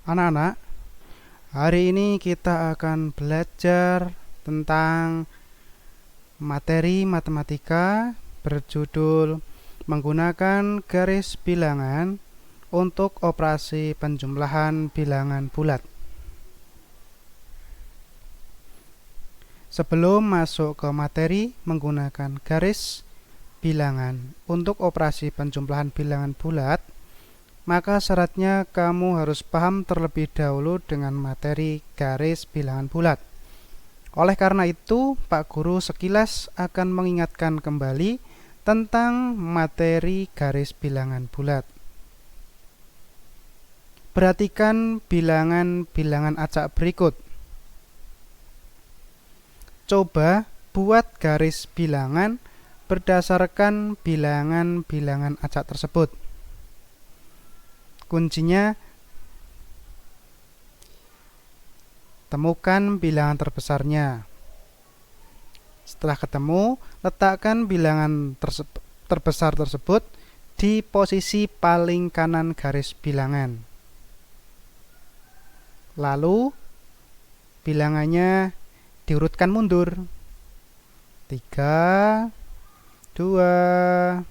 Anak-anak, hari ini kita akan belajar tentang materi matematika berjudul menggunakan garis bilangan untuk operasi penjumlahan bilangan bulat. Sebelum masuk ke materi menggunakan garis bilangan untuk operasi penjumlahan bilangan bulat, maka syaratnya kamu harus paham terlebih dahulu dengan materi garis bilangan bulat. Oleh karena itu, Pak Guru sekilas akan mengingatkan kembali tentang materi garis bilangan bulat. Perhatikan bilangan-bilangan acak berikut. Coba buat garis bilangan berdasarkan bilangan-bilangan acak tersebut. Kuncinya, temukan bilangan terbesarnya. Setelah ketemu, letakkan bilangan terbesar tersebut di posisi paling kanan garis bilangan. Lalu, bilangannya diurutkan mundur. 3, 2,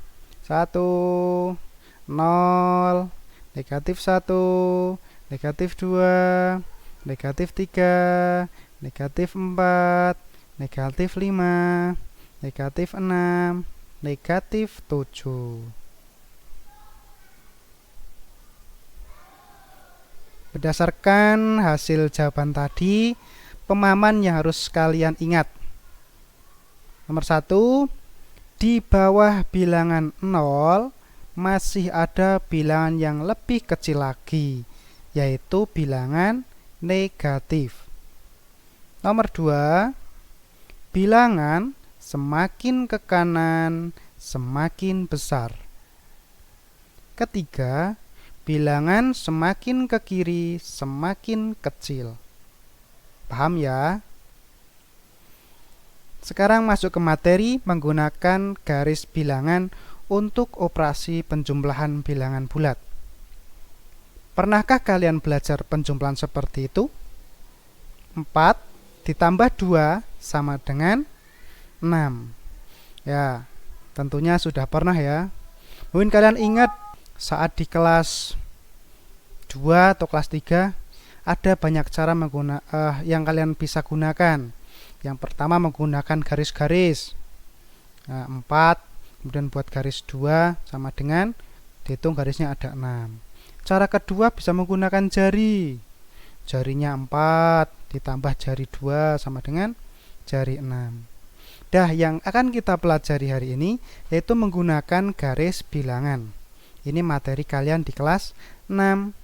1, 0, negatif 1, negatif 2, negatif 3, negatif 4, negatif 5, negatif 6, negatif 7. Berdasarkan hasil jawaban tadi, pemahaman yang harus kalian ingat. Nomor 1, di bawah bilangan 0, masih ada bilangan yang lebih kecil lagi, yaitu bilangan negatif. Nomor 2, bilangan semakin ke kanan semakin besar. Ketiga, bilangan semakin ke kiri semakin kecil. Paham ya? Sekarang masuk ke materi menggunakan garis bilangan untuk operasi penjumlahan bilangan bulat. Pernahkah kalian belajar penjumlahan seperti itu? 4 ditambah 2 sama dengan 6. Ya, tentunya sudah pernah ya. Mungkin kalian ingat saat di kelas 2 atau kelas 3 ada banyak cara yang kalian bisa gunakan. Yang pertama menggunakan garis-garis. 4 kemudian buat garis 2 sama dengan dihitung garisnya ada 6. Cara kedua bisa menggunakan jari. Jarinya 4 ditambah jari 2 sama dengan jari 6. Yang akan kita pelajari hari ini yaitu menggunakan garis bilangan. Ini materi kalian di kelas 6.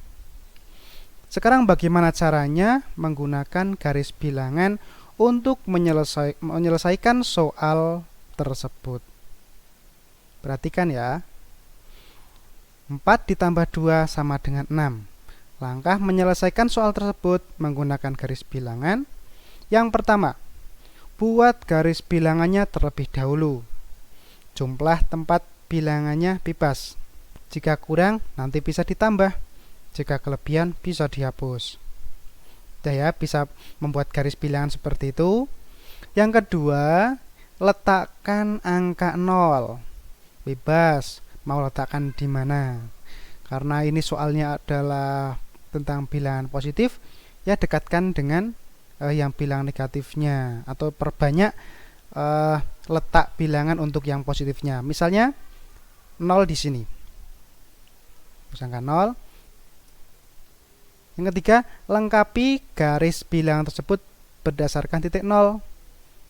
Sekarang bagaimana caranya menggunakan garis bilangan untuk menyelesaikan soal tersebut. Perhatikan ya. 4 ditambah 2 sama dengan 6. Langkah menyelesaikan soal tersebut menggunakan garis bilangan. Yang pertama, buat garis bilangannya terlebih dahulu. Jumlah tempat bilangannya bebas. Jika kurang, nanti bisa ditambah. Jika kelebihan, bisa dihapus. Ya, bisa membuat garis bilangan seperti itu. Yang kedua, letakkan angka 0. Bebas, mau letakkan di mana. Karena ini soalnya adalah tentang bilangan positif, ya dekatkan dengan yang bilangan negatifnya atau perbanyak letak bilangan untuk yang positifnya. Misalnya 0 di sini. Angka 0. Yang ketiga, lengkapi garis bilangan tersebut berdasarkan titik 0.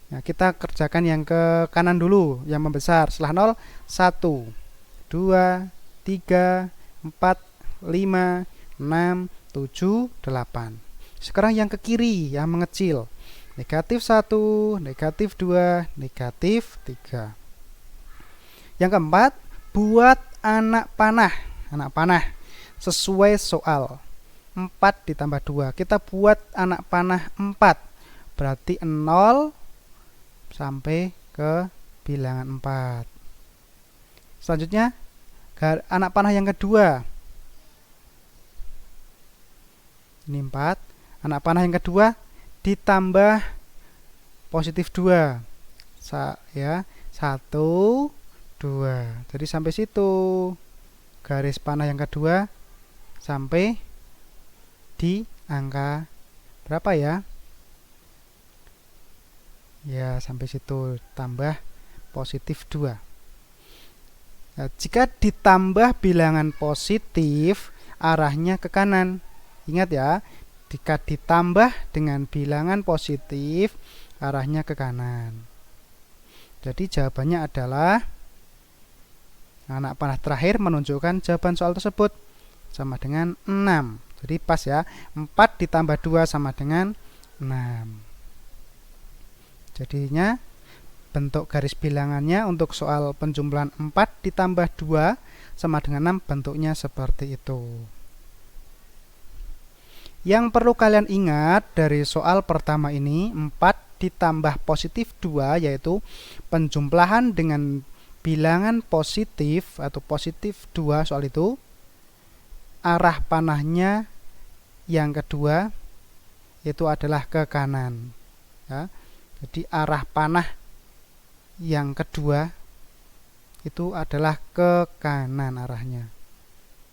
Nah, kita kerjakan yang ke kanan dulu, yang membesar. Setelah 0, 1, 2, 3, 4, 5, 6, 7, 8. Sekarang yang ke kiri, yang mengecil. Negatif 1, negatif 2, negatif 3. Yang keempat, buat anak panah. Anak panah sesuai soal. 4 ditambah 2. Kita buat anak panah 4. Berarti 0 sampai ke bilangan 4. Selanjutnya, anak panah yang kedua. Ini 4. Anak panah yang kedua ditambah positif 2. Ya, 1, 2. Jadi sampai situ garis panah yang kedua sampai di angka berapa ya? Ya, sampai situ tambah positif 2. Nah, jika ditambah bilangan positif, arahnya ke kanan. Ingat ya, jika ditambah dengan bilangan positif, arahnya ke kanan. Jadi jawabannya adalah anak panah terakhir menunjukkan jawaban soal tersebut sama dengan 6. Jadi pas ya, 4 ditambah 2 sama dengan 6. Jadinya bentuk garis bilangannya untuk soal penjumlahan 4 ditambah 2 sama dengan 6 bentuknya seperti itu. Yang perlu kalian ingat dari soal pertama ini, 4 ditambah positif 2 yaitu penjumlahan dengan bilangan positif atau positif 2 soal itu. Arah panahnya yang kedua itu adalah ke kanan ya. Jadi arah panah yang kedua itu adalah ke kanan arahnya,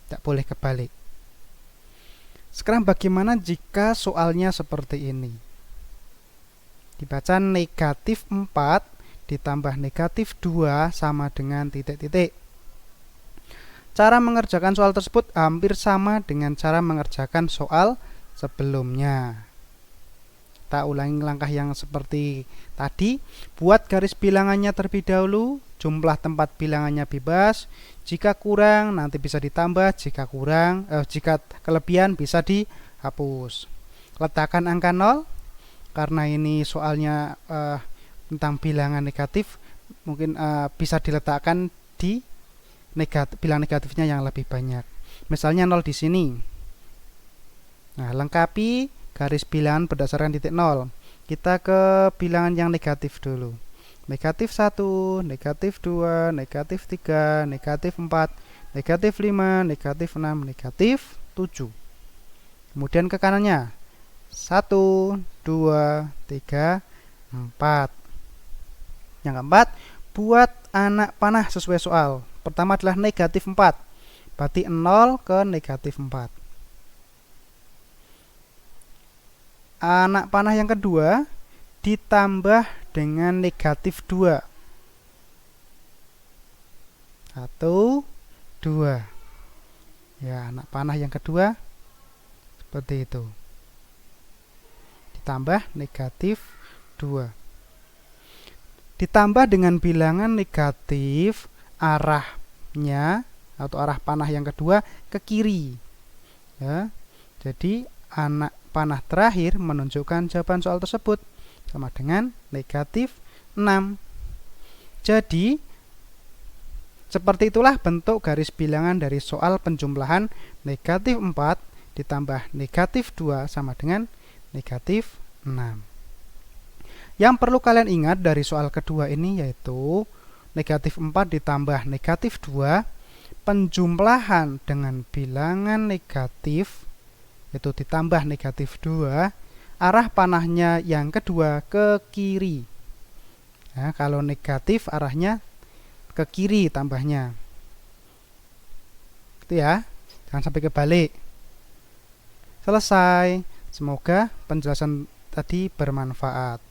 tidak boleh kebalik. Sekarang bagaimana jika soalnya seperti ini? Dibaca negatif 4 ditambah negatif 2 sama dengan titik-titik. Cara mengerjakan soal tersebut hampir sama dengan cara mengerjakan soal sebelumnya. Kita ulangi langkah yang seperti tadi. Buat garis bilangannya terlebih dahulu. Jumlah tempat bilangannya bebas. Jika kurang nanti bisa ditambah. Jika kelebihan bisa dihapus. Letakkan angka 0. Karena ini soalnya tentang bilangan negatif, mungkin bisa diletakkan di bilangan negatifnya yang lebih banyak. Misalnya 0 di sini. Nah, lengkapi garis bilangan berdasarkan titik 0. Kita ke bilangan yang negatif dulu. Negatif 1, negatif 2, negatif 3, negatif 4, negatif 5, negatif 6, negatif 7. Kemudian ke kanannya 1, 2, 3, 4. Yang keempat, buat anak panah sesuai soal. Pertama adalah negatif 4. Berarti 0 ke negatif 4. Anak panah yang kedua ditambah dengan negatif 2. 1, 2. Ya, anak panah yang kedua seperti itu. Ditambah negatif 2. Ditambah dengan bilangan negatif, arahnya atau arah panah yang kedua ke kiri. Ya, jadi anak panah terakhir menunjukkan jawaban soal tersebut sama dengan negatif 6. Jadi seperti itulah bentuk garis bilangan dari soal penjumlahan negatif 4 ditambah negatif 2 sama dengan negatif 6. Yang perlu kalian ingat dari soal kedua ini yaitu negatif 4 ditambah negatif 2, penjumlahan dengan bilangan negatif itu ditambah negatif 2, arah panahnya yang kedua ke kiri. Nah, kalau negatif arahnya ke kiri tambahnya. Itu ya, jangan sampai kebalik. Selesai. Semoga penjelasan tadi bermanfaat.